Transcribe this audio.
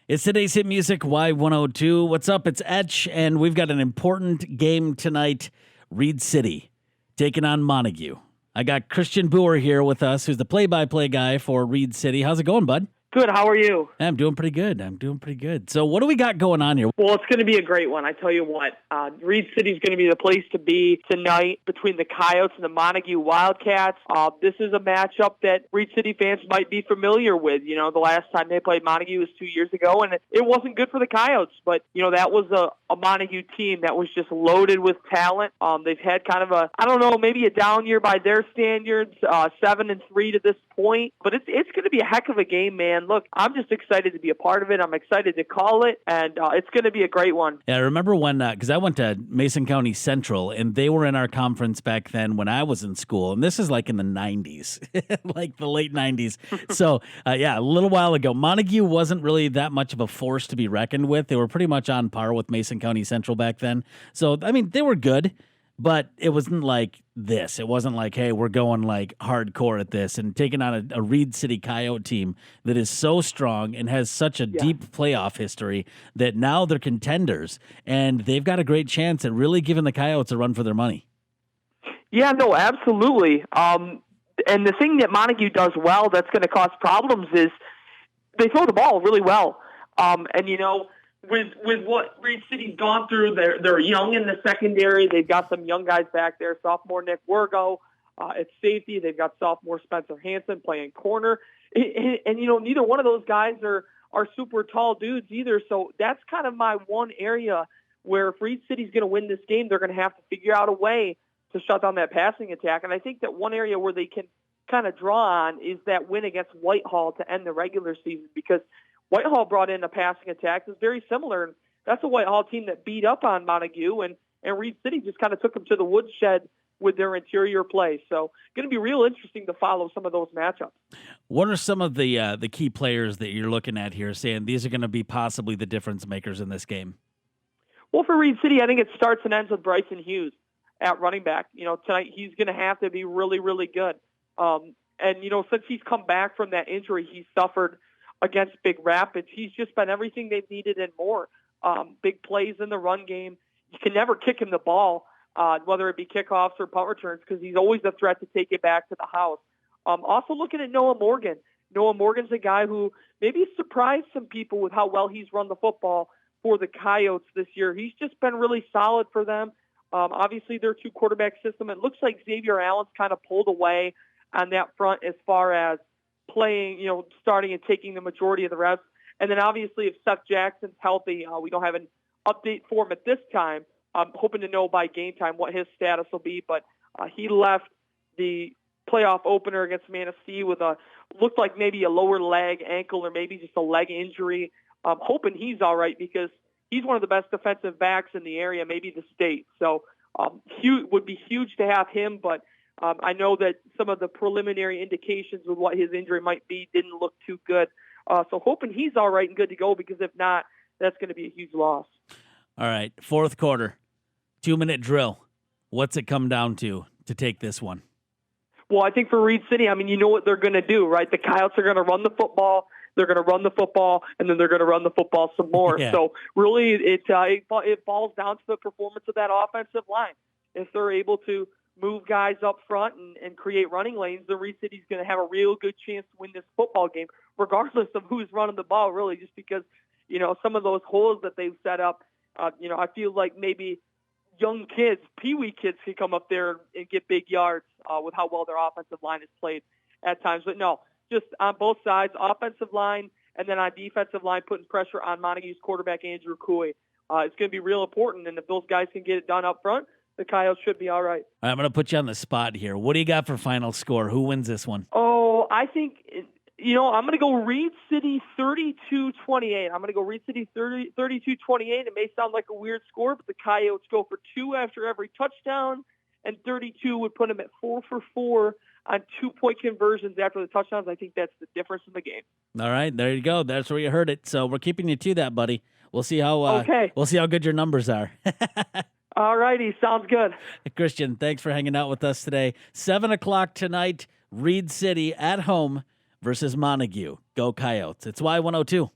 It's today's hit music, Y102. What's up? It's Etch, and we've got an important game tonight. Reed City taking on Montague. I got Christian Booher here with us, who's the play-by-play guy for Reed City. How's it going, bud? Good. How are you? I'm doing pretty good. So what do we got going on here? Well, it's going to be a great one. I tell you what, Reed City is going to be the place to be tonight between the Coyotes and the Montague Wildcats. This is a matchup that Reed City fans might be familiar with. You know, the last time they played Montague was 2 years ago, and it wasn't good for the Coyotes. But, you know, that was a Montague team that was just loaded with talent. They've had kind of maybe a down year by their standards, 7-3 to this point. But it's going to be a heck of a game, man. Look, I'm just excited to be a part of it. I'm excited to call it, and it's going to be a great one. Yeah, I remember when, because I went to Mason County Central, and they were in our conference back then when I was in school, and this is like in the 90s, like the late 90s. So, a little while ago, Montague wasn't really that much of a force to be reckoned with. They were pretty much on par with Mason County Central back then. So, I mean, they were good. But it wasn't like this. It wasn't like, hey, we're going like hardcore at this and taking on a Reed City Coyote team that is so strong and has such a deep playoff history that now they're contenders and they've got a great chance at really giving the Coyotes a run for their money. Yeah, no, absolutely. And the thing that Montague does well that's going to cause problems is they throw the ball really well. And, you know, with what Reed City's gone through, they're young in the secondary. They've got some young guys back there. Sophomore Nick Wergo at safety. They've got sophomore Spencer Hansen playing corner. And you know, neither one of those guys are super tall dudes either. So that's kind of my one area where if Reed City's going to win this game, they're going to have to figure out a way to shut down that passing attack. And I think that one area where they can kind of draw on is that win against Whitehall to end the regular season, because Whitehall brought in a passing attack that's very similar. And that's a Whitehall team that beat up on Montague, and Reed City just kind of took them to the woodshed with their interior play. So going to be real interesting to follow some of those matchups. What are some of the key players that you're looking at here saying these are going to be possibly the difference makers in this game? Well, for Reed City, I think it starts and ends with Bryson Hughes at running back. You know, tonight he's going to have to be really, really good. And, you know, since he's come back from that injury he suffered against Big Rapids, he's just been everything they've needed and more. Big plays in the run game. You can never kick him the ball, whether it be kickoffs or punt returns, because he's always a threat to take it back to the house. Also looking at Noah Morgan. Noah Morgan's a guy who maybe surprised some people with how well he's run the football for the Coyotes this year. He's just been really solid for them. Obviously, their two-quarterback system. It looks like Xavier Allen's kind of pulled away on that front as far as playing, you know, starting and taking the majority of the reps. And then obviously if Seth Jackson's healthy, we don't have an update for him at this time. I'm hoping to know by game time what his status will be, but he left the playoff opener against Manistee with looked like maybe a lower leg, ankle, or maybe just a leg injury. I'm hoping he's all right because he's one of the best defensive backs in the area, maybe the state. So would be huge to have him, but I know that some of the preliminary indications with what his injury might be didn't look too good. So hoping he's all right and good to go, because if not, that's going to be a huge loss. All right, fourth quarter, 2-minute drill. What's it come down to take this one? Well, I think for Reed City, I mean, you know what they're going to do, right? The Coyotes are going to run the football. They're going to run the football, and then they're going to run the football some more. Yeah. So really it falls down to the performance of that offensive line. If they're able to move guys up front and create running lanes, the Reed City's going to have a real good chance to win this football game, regardless of who's running the ball, really, just because, you know, some of those holes that they've set up, you know, I feel like maybe young kids, peewee kids, can come up there and get big yards with how well their offensive line is played at times. But no, just on both sides, offensive line and then on defensive line, putting pressure on Montague's quarterback, Andrew Coy. It's going to be real important, and if those guys can get it done up front, the Coyotes should be all right. I'm going to put you on the spot here. What do you got for final score? Who wins this one? Oh, I think, you know, I'm going to go Reed City 32-28. I'm going to go Reed City 32-28. It may sound like a weird score, but the Coyotes go for 2 after every touchdown, and 32 would put them at 4 for 4 on 2-point conversions after the touchdowns. I think that's the difference in the game. All right, there you go. That's where you heard it. So we're keeping you to that, buddy. We'll see how we'll see how good your numbers are. All righty, sounds good. Christian, thanks for hanging out with us today. 7 o'clock tonight, Reed City at home versus Montague. Go Coyotes. It's Y102.